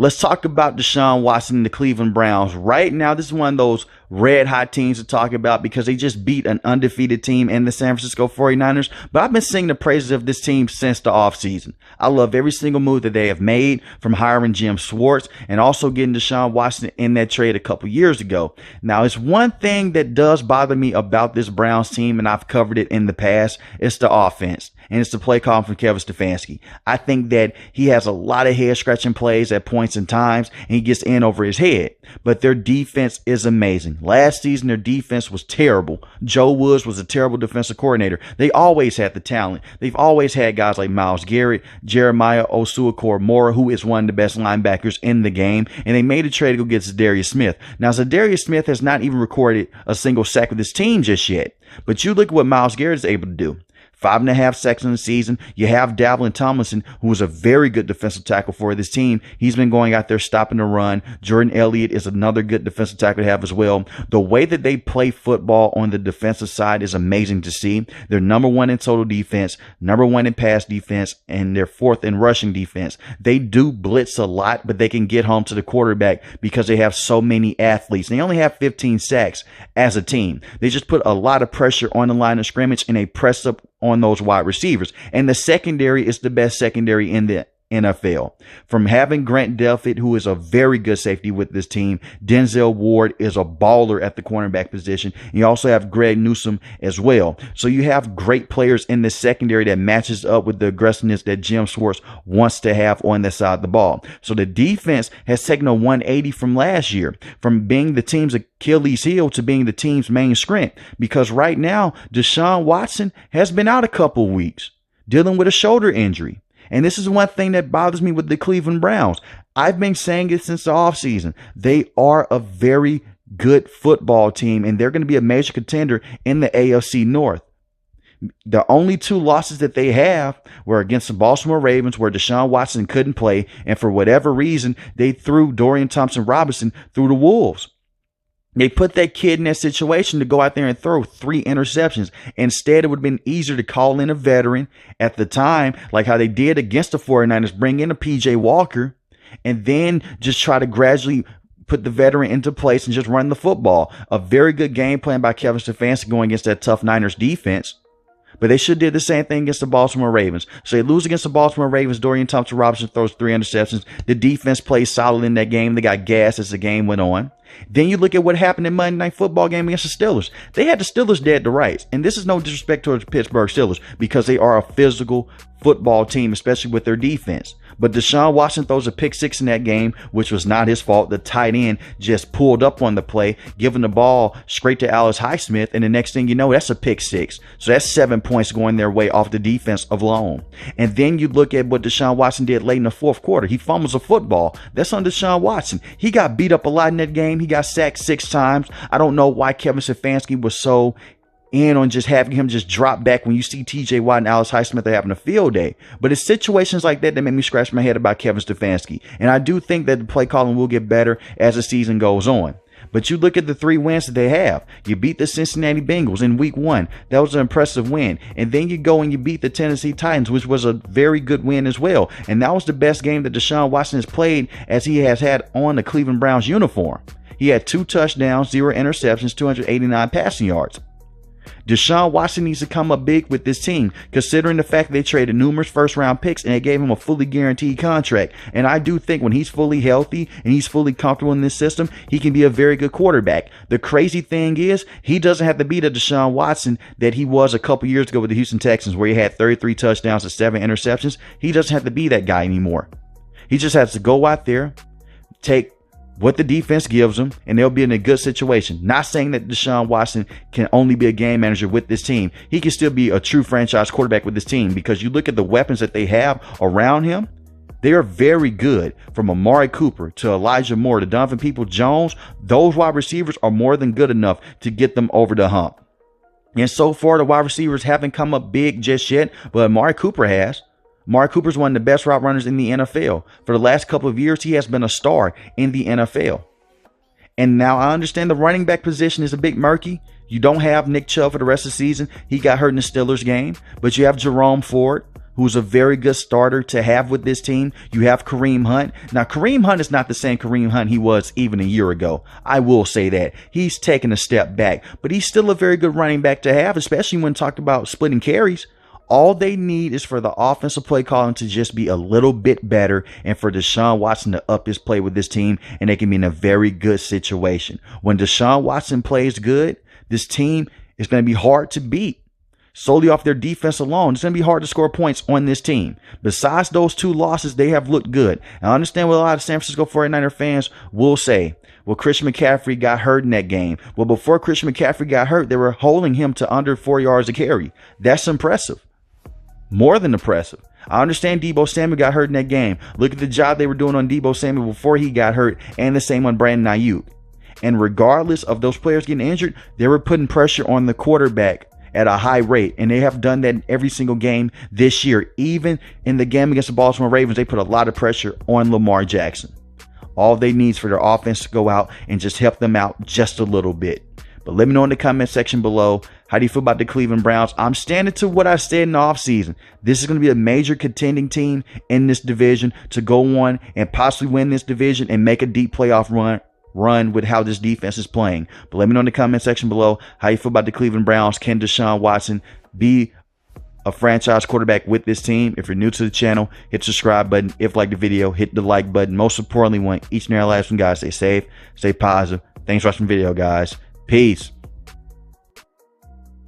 Let's talk about Deshaun Watson and the Cleveland Browns. Right now, this is one of those red hot teams to talk about because they just beat an undefeated team in the San Francisco 49ers. But I've been singing the praises of this team since the offseason. I love every single move that they have made, from hiring Jim Schwartz and also getting Deshaun Watson in that trade a couple years ago. Now, it's one thing that does bother me about this Browns team, and I've covered it in the past. It's the offense, and it's the play call from Kevin Stefanski. I think that he has a lot of head-scratching plays at points and times, and he gets in over his head. But their defense is amazing. Last season, their defense was terrible. Joe Woods was a terrible defensive coordinator. They always had the talent. They've always had guys like Myles Garrett, Jeremiah Owusu-Koramoah, who is one of the best linebackers in the game, and they made a trade to go get Zadarius Smith. Now, Zadarius Smith has not even recorded a single sack with his team just yet. But you look at what Myles Garrett is able to do. 5.5 sacks in the season. You have Dalvin Tomlinson, who is a very good defensive tackle for this team. He's been going out there stopping the run. Jordan Elliott is another good defensive tackle to have as well. The way that they play football on the defensive side is amazing to see. They're number one in total defense, number one in pass defense, and they're fourth in rushing defense. They do blitz a lot, but they can get home to the quarterback because they have so many athletes. They only have 15 sacks as a team. They just put a lot of pressure on the line of scrimmage, and they press up on those wide receivers. And the secondary is the best secondary in the NFL. From having Grant Delpit, who is a very good safety with this team, Denzel Ward is a baller at the cornerback position. And you also have Greg Newsome as well. So you have great players in the secondary that matches up with the aggressiveness that Jim Schwartz wants to have on that side of the ball. So the defense has taken a 180 from last year, from being the team's Achilles heel to being the team's main strength. Because right now, Deshaun Watson has been out a couple weeks dealing with a shoulder injury. And this is one thing that bothers me with the Cleveland Browns. I've been saying it since the offseason. They are a very good football team, and they're going to be a major contender in the AFC North. The only two losses that they have were against the Baltimore Ravens, where Deshaun Watson couldn't play, and for whatever reason, they threw Dorian Thompson-Robinson through the wolves. They put that kid in that situation to go out there and throw 3 interceptions. Instead, it would have been easier to call in a veteran at the time, like how they did against the 49ers, bring in a PJ Walker, and then just try to gradually put the veteran into place and just run the football. A very good game plan by Kevin Stefanski going against that tough Niners defense. But they should have did the same thing against the Baltimore Ravens. So they lose against the Baltimore Ravens. Dorian Thompson-Robinson throws 3 interceptions. The defense plays solid in that game. They got gas as the game went on. Then you look at what happened in Monday Night Football game against the Steelers. They had the Steelers dead to rights. And this is no disrespect towards the Pittsburgh Steelers, because they are a physical football team, especially with their defense. But Deshaun Watson throws a pick 6 in that game, which was not his fault. The tight end just pulled up on the play, giving the ball straight to Alex Highsmith. And the next thing you know, that's a pick 6. So that's 7 points going their way off the defense alone. And then you look at what Deshaun Watson did late in the fourth quarter. He fumbles a football. That's on Deshaun Watson. He got beat up a lot in that game. He got sacked 6 times. I don't know why Kevin Stefanski was so in on just having him just drop back when you see TJ Watt and Alex Highsmith are having a field day. But it's situations like that that make me scratch my head about Kevin Stefanski. And I do think that the play calling will get better as the season goes on. But you look at the 3 wins that they have. You beat the Cincinnati Bengals in week 1. That was an impressive win. And then you go and you beat the Tennessee Titans, which was a very good win as well. And that was the best game that Deshaun Watson has played as he has had on the Cleveland Browns uniform. He had 2 touchdowns, 0 interceptions, 289 passing yards. Deshaun Watson needs to come up big with this team, considering the fact that they traded numerous first-round picks and they gave him a fully guaranteed contract. And I do think when he's fully healthy and he's fully comfortable in this system, he can be a very good quarterback. The crazy thing is, he doesn't have to be the Deshaun Watson that he was a couple years ago with the Houston Texans, where he had 33 touchdowns and 7 interceptions. He doesn't have to be that guy anymore. He just has to go out there, take what the defense gives them, and they'll be in a good situation. Not saying that Deshaun Watson can only be a game manager with this team. He can still be a true franchise quarterback with this team, because you look at the weapons that they have around him, they are very good. From Amari Cooper to Elijah Moore to Donovan Peoples-Jones, those wide receivers are more than good enough to get them over the hump. And so far, the wide receivers haven't come up big just yet, but Amari Cooper has. Amari Cooper is one of the best route runners in the NFL. For the last couple of years, he has been a star in the NFL. And now I understand the running back position is a bit murky. You don't have Nick Chubb for the rest of the season. He got hurt in the Steelers game. But you have Jerome Ford, who's a very good starter to have with this team. You have Kareem Hunt. Now, Kareem Hunt is not the same Kareem Hunt he was even a year ago. I will say that. He's taken a step back, but he's still a very good running back to have, especially when talked about splitting carries. All they need is for the offensive play calling to just be a little bit better and for Deshaun Watson to up his play with this team, and they can be in a very good situation. When Deshaun Watson plays good, this team is going to be hard to beat. Solely off their defense alone, it's going to be hard to score points on this team. Besides those 2 losses, they have looked good. I understand what a lot of San Francisco 49er fans will say. Well, Christian McCaffrey got hurt in that game. Well, before Christian McCaffrey got hurt, they were holding him to under 4 yards a carry. That's impressive. More than impressive. I understand Deebo Samuel got hurt in that game. Look at the job they were doing on Deebo Samuel before he got hurt, and the same on Brandon Ayuk. And regardless of those players getting injured, they were putting pressure on the quarterback at a high rate, and they have done that in every single game this year. Even in the game against the Baltimore Ravens, they put a lot of pressure on Lamar Jackson. All they need is for their offense to go out and just help them out just a little bit. But let me know in the comment section below, how do you feel about the Cleveland Browns? I'm standing to what I said in the offseason. This is going to be a major contending team in this division to go on and possibly win this division and make a deep playoff run with how this defense is playing. But let me know in the comment section below how you feel about the Cleveland Browns. Can Deshaun Watson be a franchise quarterback with this team? If you're new to the channel, hit the subscribe button. If you like the video, hit the like button. Most importantly, want each and every last one, guys, stay safe, stay positive. Thanks for watching the video, guys. Peace.